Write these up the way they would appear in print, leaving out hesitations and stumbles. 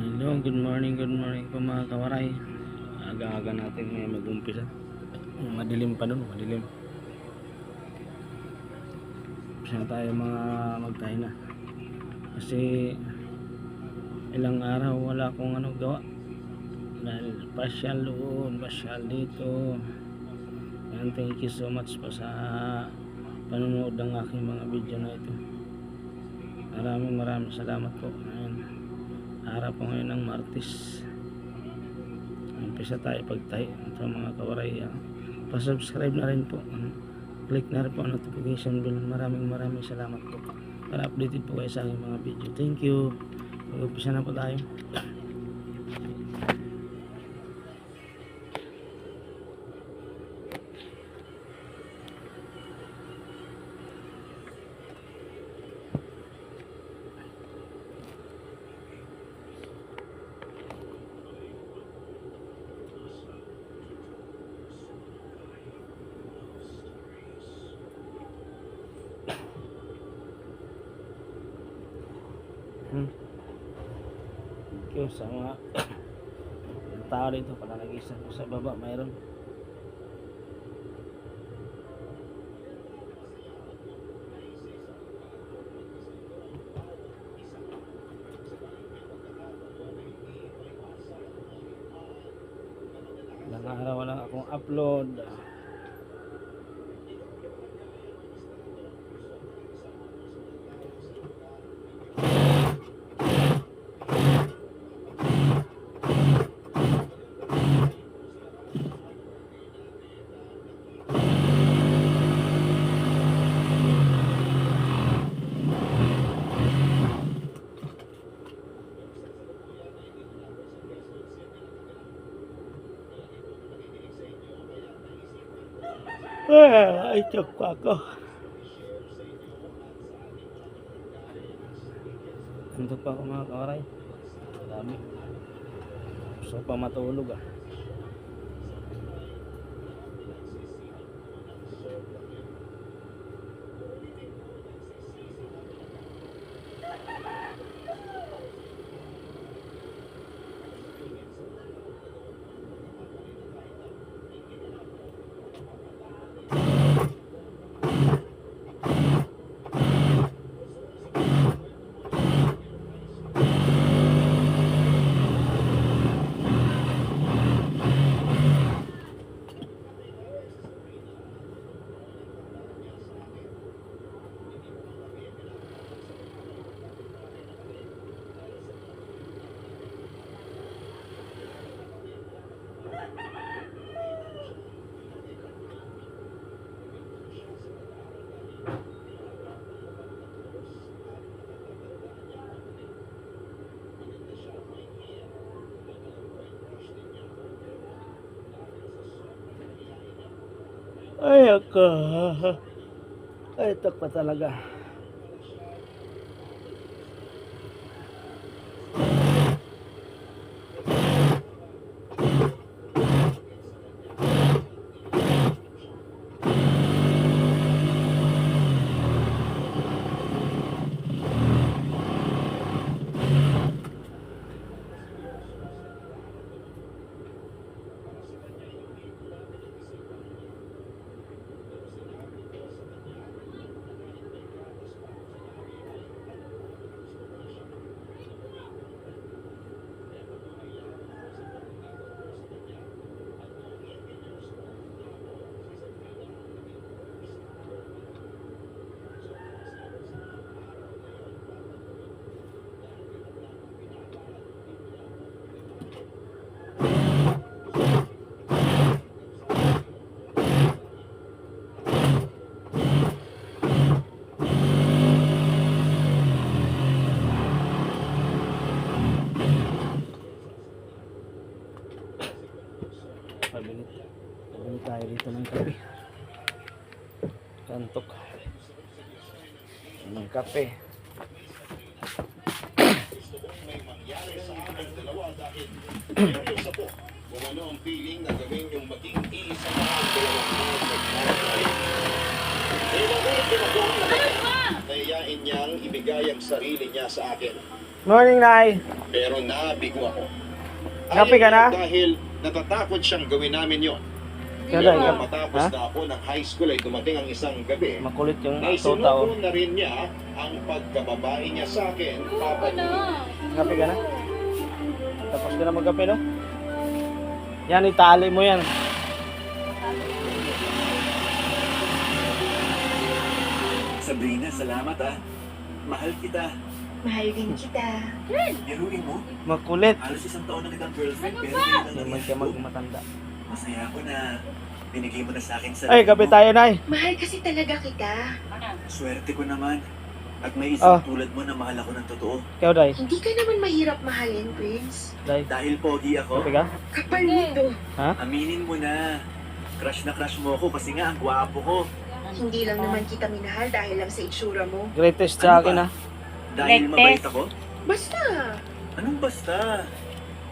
Hello, good morning po mga kawaray. Aga-aga natin ngayon mag-umpisa. Madilim pa dun, madilim. Umpisa na tayo mga magtahinga. Kasi ilang araw wala akong gawa. Dahil pasyal doon, pasyal dito. And thank you so much po sa panonood ng aking mga video na ito. Maraming salamat po. Araw po ngayon ng Martes. Umpisa tayo pagtahi sa mga kawaray. Pa-subscribe na rin po. Click na rin po ang notification bell. Maraming salamat po. Para updated po kayo sa aking mga video. Thank you. Umpisa na po tayo. Thank you sa mga tao dito. Pala nag-isa sa baba mayroon. Ilang araw wala akong upload. Ay, chok pa ako. Antok pa ako mga kawaray. Dami. Gusto pa matulog Ay, ako. Ay, tok pa talaga. Pabili tayo dito ng kape. Kantok ng kape. Kung ano ang feeling na gawin yung maging isa na kayayain niyang ibigay ang sarili niya sa akin. Morning, Nay. Pero nabigo ako. Kape ka na? Dahil natatakot siyang gawin namin yon. Kada, Kaya ha? matapos na ako ng high school ay dumating ang isang gabi. Makulit yung Na tuta. isinuko na rin niya ang pagkababae niya sa akin. Kape ka na? Tapos ka na magkape, no? Yan, itali mo yan. Sabrina, salamat ah. Mahal kita. Mahal din kita. Biruin mo, Makulit. halos isang taon na kitang girlfriend pero ngayon lang Naman nangyari siya to. magmatanda. Masaya ako na binigay mo na sa akin sa Ay, kape tayo, Nay. Mahal kasi talaga kita. Swerte ko naman. At may Ah. isang tulad mo na mahal ako ng totoo. Ikaw, Day. Hindi ka naman mahirap mahalin, Prince. Day. Dahil pogi ako, Kape ka? Kapal nito. aminin mo na. Crush na crush mo ako kasi nga ang gwapo ko. Hindi lang naman kita minahal dahil lang sa itsura mo. Greatest sa akin, ha? Dahil mabait ako? Basta. Anong basta?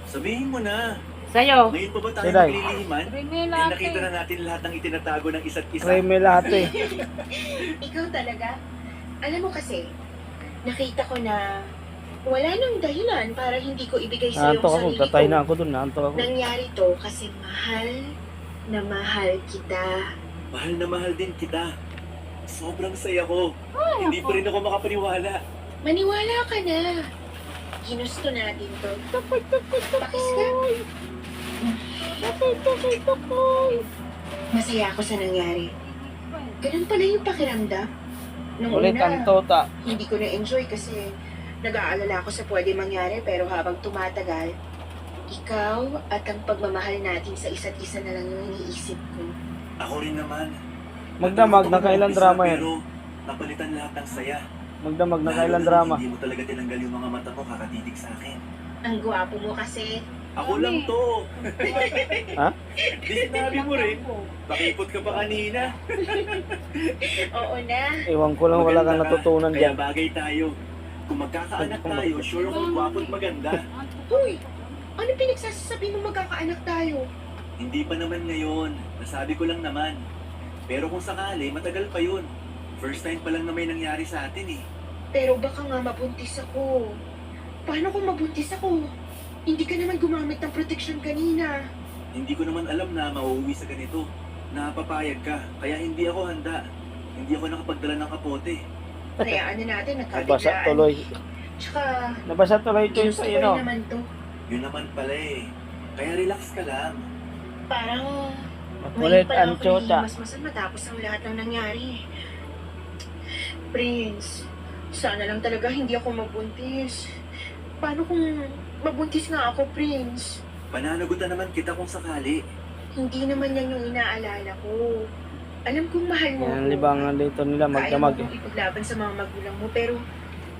Sabihin mo na. Sa'yo. Ngayon pa ba tayo Siday. maglilihiman? Eh, nakita na natin lahat ng itinatago ng isa't isa. Creme latte. Ikaw talaga. Alam mo kasi, nakita ko na wala nang dahilan para hindi ko ibigay sa Naantok yung ako. sarili Tatay ko. na ako dun. Naantok ako. Nangyari to kasi mahal na mahal kita. Mahal na mahal din kita. Sobrang saya ko. Hindi pa rin ako makapaniwala. Maniwala ka na. Ginusto natin to. Pakis ka. Masaya ako sa nangyari. Ganun pala yung pakiramdam. Nung Ulit ang una, tuta. hindi ko na-enjoy kasi nag-aalala ako sa pwede mangyari pero habang tumatagal, ikaw at ang pagmamahal natin sa isa't isa na lang yung iniisip ko. Ako rin naman. Magdamag, nakailan drama yan? Pero napalitan lahat ng saya. Magdamag na Lalo kailan na drama. Hindi mo talaga tinanggal yung mga mata mo kakatitig sa akin. Ang gwapo mo kasi. Ako lang to. Ha? Di sinabi mo rin. Pakipot ka pa kanina. Oo na. Ewan ko lang, wala kang Maganda ka, natutunan Kaya dyan. bagay tayo. Kung magkakaanak tayo, sure akong gwapo at maganda. Uy, ano pinagsasabi mo magkakaanak tayo? Hindi pa naman ngayon. Nasabi ko lang naman. Pero kung sakali, matagal pa yun. First time pa lang na may nangyari sa atin eh. Pero baka nga mabuntis ako. Paano kung mabuntis ako? Hindi ka naman gumamit ng protection kanina. Hindi ko naman alam na mauuwi sa ganito. Napapayag ka, kaya hindi ako handa. Hindi ako nakapagdala ng kapote. Hayaan na natin, Nabasa nagkabiglaan. tuloy. Tsaka, Nabasa tuloy ito yung ginusto ko sa'yo, rin no? naman to. Yun naman pala eh. Kaya relax ka lang. Parang, Makulit ngayon pa lang ang ako tuta. nahihimasmasan matapos ang lahat ng nangyari. Prince, sana lang talaga hindi ako mabuntis. Paano kung mabuntis nga ako, Prince? Pananagutan naman kita kung sakali. Hindi naman yan yung inaalala ko. Alam kong mahal mo Yan ang ako. libangan dito nila, Kaya mo magdamag. kong ipaglaban sa mga magulang mo, pero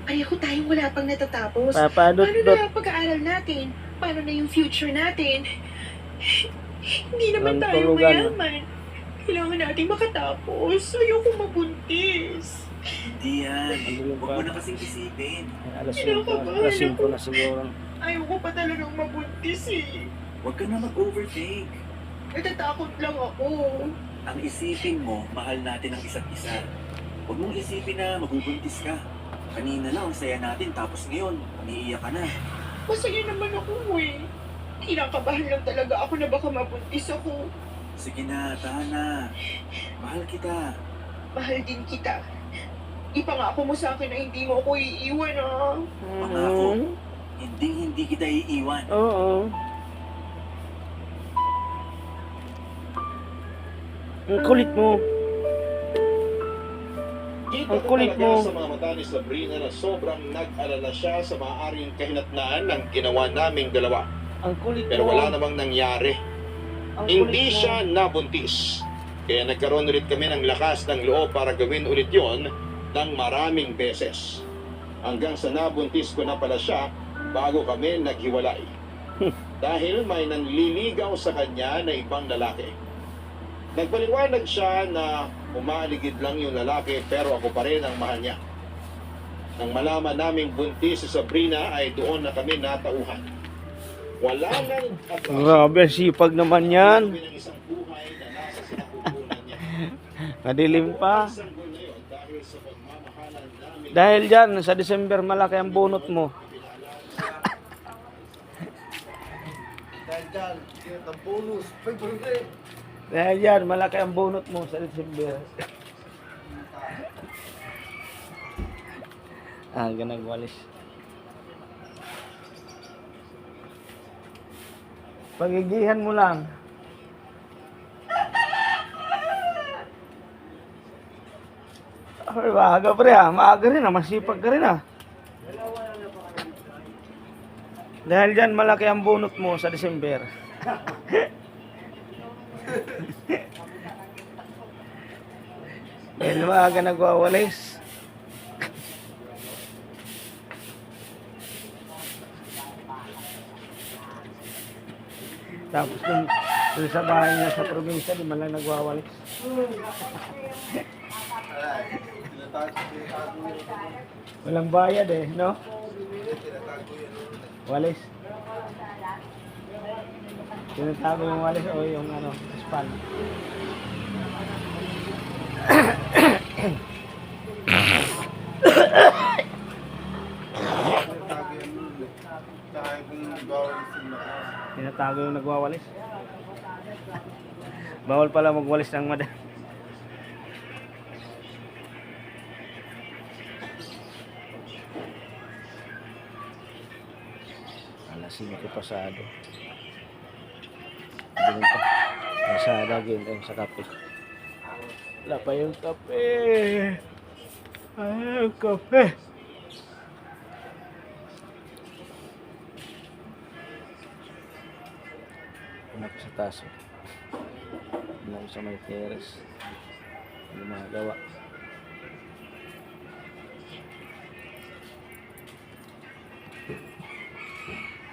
ayoko tayong wala pang natatapos. Paano Papadot-dot. na pag-aaral natin? Paano na yung future natin? Hindi naman Walang tayo tulugan. mayaman. Kailangan natin makatapos. Ayoko mabuntis. Hindi yan. Ano Huwag pa? mo na kasing isipin. Ay, alas 5 na siguro. Ayoko pa talagang mabuntis eh. Huwag ka na mag-overthink. Natatakot lang ako. Ang isipin mo, mahal natin ang isa't isa. Huwag mong isipin na mabubuntis ka. Kanina lang ang saya natin, tapos ngayon, umiiyak ka na. Masaya naman ako eh. Kinakabahan lang talaga ako na baka mabuntis ako. Sige na, tahan na. Mahal kita. Mahal din kita. Ipangako mo sa akin na hindi mo ako iiwan ah. Pangako. Hindi kita iiwan. Oo. Ang kulit mo. Kita Ang ko kulit talaga mo. sa mga mata ni Sabrina na sobrang nag-alala siya sa maaaring kahinatnaan ng ginawa naming dalawa. Ang kulit Pero mo. wala namang nangyari. Ang Hindi kulit mo. siya nabuntis. Kaya nagkaroon ulit kami ng lakas ng loob para gawin ulit yon ng maraming beses. Hanggang sa nabuntis ko na pala siya bago kami naghiwalay. Dahil may nanliligaw sa kanya na ibang lalaki. Nagpaliwanag siya na umaligid lang yung lalaki pero ako pa rin ang mahal niya. Nang malaman naming buntis si Sabrina ay doon na kami natauhan. Wala nang atraso. Grabe, sipag naman yan. Gawin ang isang buhay na nasa sinapupunan niya. Madilim pa. Isang buwan na yun dahil sa pagmamahalan namin. Dahil dyan, sa December malaki ang bunot mo. Pinala Dahil dyan, ang bonus, 500. Dahil yan, malaki ang bunot mo sa December. Nagwalis. Pagigihan mo lang. Ay, maaga pre ha. Maaga rin ha. Masipag ka rin ha. Dahil dyan, malaki ang bunot mo sa December. Dahil maaga nagwawalis. Tapos dun sa bahay niya sa probinsya, di man lang nagwawalis. Walang bayad eh, no? Walis. Tinatago yung walis o yung ano, spal. Tinatago yung nagwawalis. Bawal pala magwalis ng madam. Alas 5 pasado. Ganun pa. Nasa lagi yung sa kape. Wala pa yung kape. Ay, yung kape. Anak sa taso. Anak sa may teres. Hindi magawa.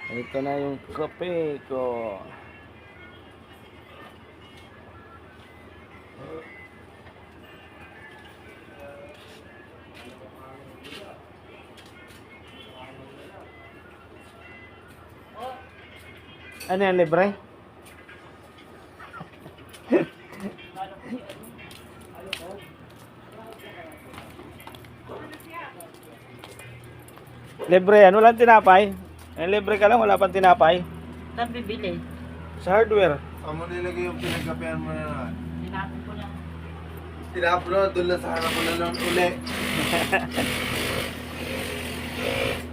Ito na yung kape ko. Ano yan, libre? Libre yan, walang tinapay. Libre ka lang, wala pang tinapay. Saan bibili? Sa hardware. Saan mo nilagay yung pinagkapehan mo na naman? Tinapon ko lang. Tinapon na, doon lang sa harap ko na lang uli.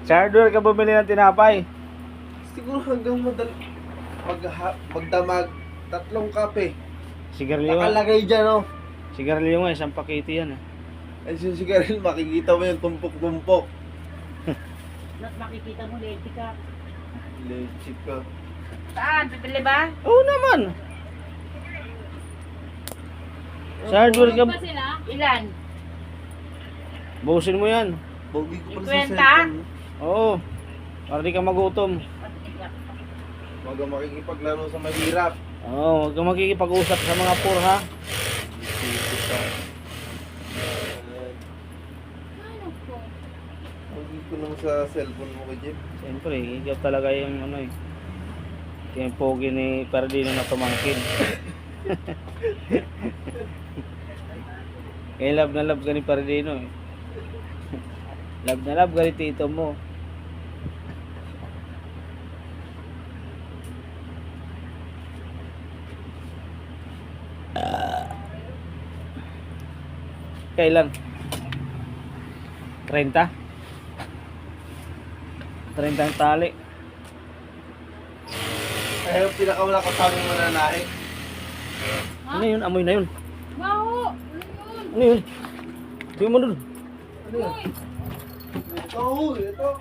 Sa hardware ka bumili ng tinapay. Siguro hanggang magdamag 3 kape. Sigarilyo. Nakalagay dyan, oh. Sigarilyo nga, isang pakete yan. Ay, sigarilyo, makikita mo yung tumpok-tumpok. Not makikita mo, lady ka. Legit ka. Saan? Bibili ba? Oo naman. Sa hardware ka. Ilan? Busin mo yan. Bogi ko pala sa 50? cellphone. Oo. Para di ka magutom. Huwag kang makikipaglaro sa mahirap. Oo, huwag kang makikipag-usap sa mga poor ha. Bogi ko lang sa cellphone mo kay Jeff. Siyempre, ikaw talaga yung ano eh. Yung pogi ni Pardino na tumangkin. Eh, love na love ka ni Pardino eh. Love na love ka ni tito mo. Kailan? 30? 30 ang tali. Ay, yung pinakawala ko sa aming mananahe. Ano yun? Amoy na yun. Wow! Ano yun? Tingnan mo dun. Ano yun? Ito.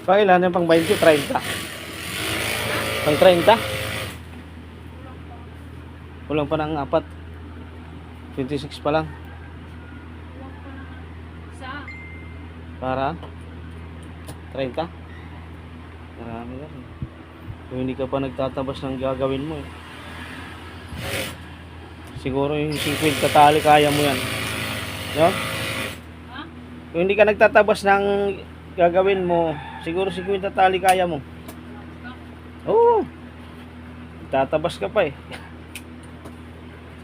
Pakailan yung pang 20, 30. Pang 30. Kulang pa ng 4. 26 pa lang. Para 30? Marami lang. Kung hindi ka pa nagtatabas ng gagawin mo eh. Siguro yung 50 tali kaya mo yan. No? Kung hindi ka nagtatabas ng gagawin mo, siguro 50 tali kaya mo. Oo. Tatabas ka pa eh.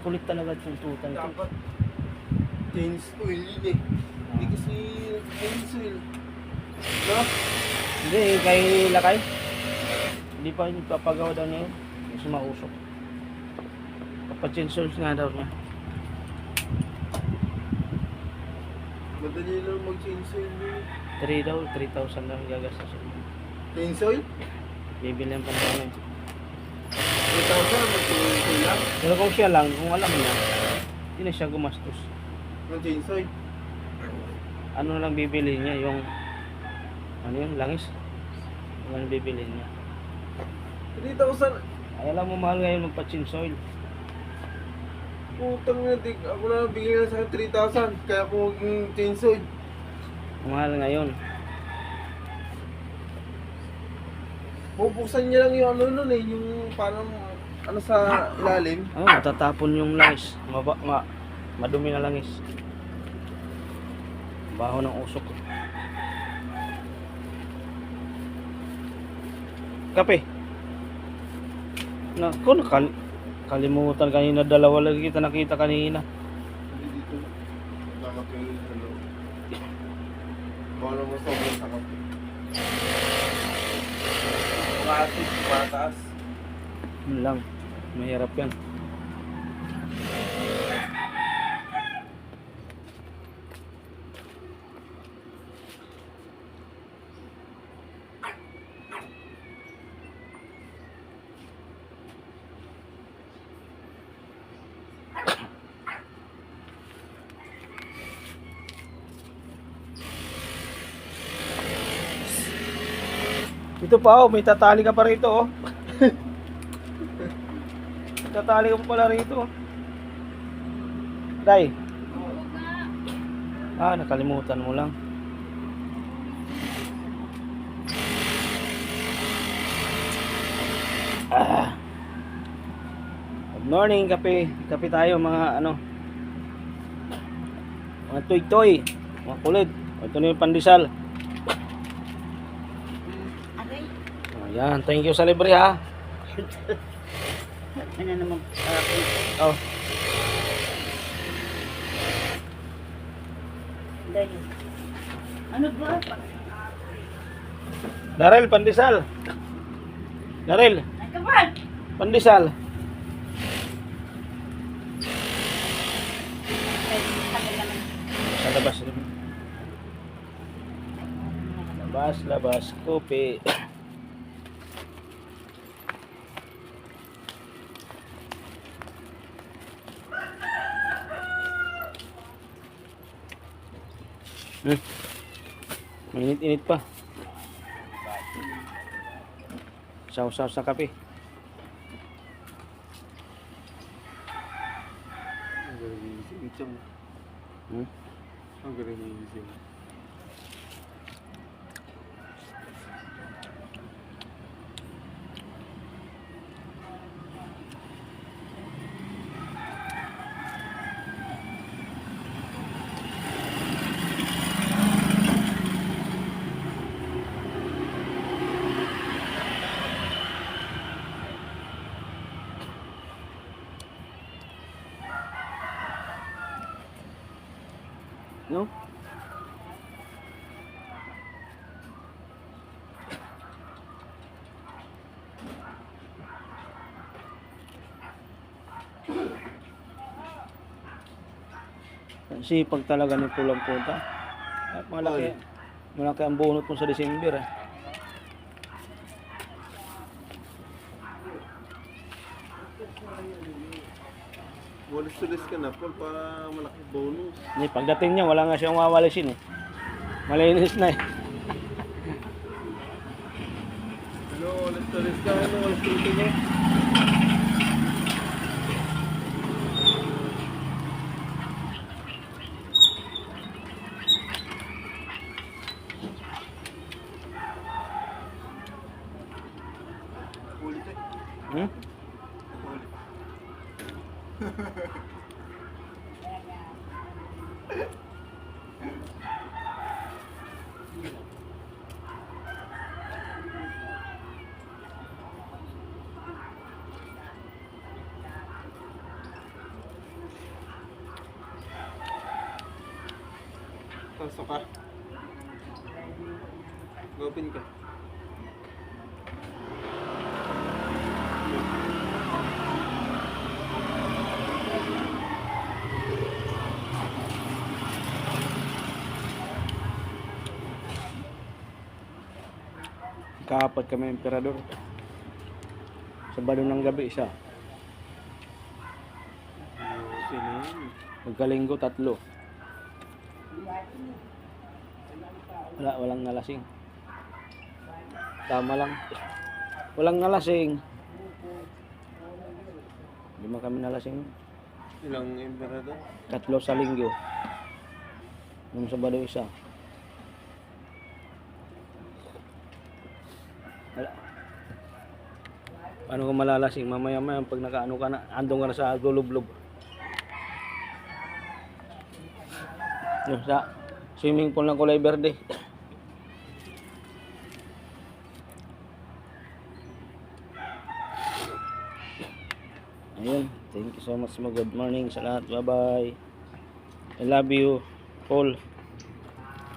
Kulit talaga yung tutan ko. Dapat change oil yun eh. Hindi kasi change oil. No? Hindi, kay Lakay. Hindi pa yung papagawa daw niya yun. Kasi mausok. Papachinsol nga daw niya. Madali lang mag-change oil yun. 3 daw, 3,000 daw gagastos. Change oil? Bibilihan pa naman. 3,000 mag-change oil lang. Pero kung siya lang, kung alam niya, hindi na siya gumastos. Mag-change oil. Ano na lang bibili niya, yung ano yun, langis. Ano lang bibili niya. 3,000. Ay, alam mo mahal ngayon magpa-chinsoil. Putang na, ako na bigyan na sa akin 3,000. Kaya ako mag-change oil. Mahal ngayon. Bubuksan niya lang yung ano nun eh, yung parang ano sa ilalim. Oh, matatapon yung langis. Madumi na langis. Baho ng usok. Kape. Naku, kalimutan kanina. Dalawa lagi kita nakita kanina. Hindi dito. Tama ko yung ano. Baka naman sobrang sakap. Mataas, mataas. Yun lang. Mahirap yan. Ito pa oh, may tatali ka pa rito oh. May tatali ka pa pala rito. Day. Ah, nakalimutan mo lang. Good morning, kape. Kape tayo mga ano. Mga toy-toy, mga kulit. Ito na yung pandesal. Aray. Ayan, thank you sa libre ha. Ano naman? Oh, Dahil. Ano ba? Darel, pandesal. Darel, Nagkapan! pandesal. Sa labas. Labas, kopi. Mainit-init pa. Saw-saw sa kape. Ang galing yung ising. Ang galing yung ising. No? Sipag talaga ng pulang punta. At malaki. Malaki ang bunot mo sa December eh. Walis-tulis ka na, Paul, para malaki bonus. Hindi, pagdating niya, wala nga siyang wawalisin eh. Malinis na eh. Ano, walis-tulis ka, ano, walis-tulis ka? Pasok ka. Open ka. Kaapat kami emperador. Sabado ng gabi isa. Sino yun? Pagkalinggo 3. Walang nalasing. Tama lang. Walang nalasing. Lima kami nalasing. Ilang emperador? 3 sa linggo. Nung Sabado isa. Wala. Paano ko malalasing? Mamaya-maya pag nakaano ka na, andong ka na sa gulublob. Yung sa swimming pool ng kulay berde. Ayun. Thank you so much. Good morning sa lahat. Bye-bye. I love you all.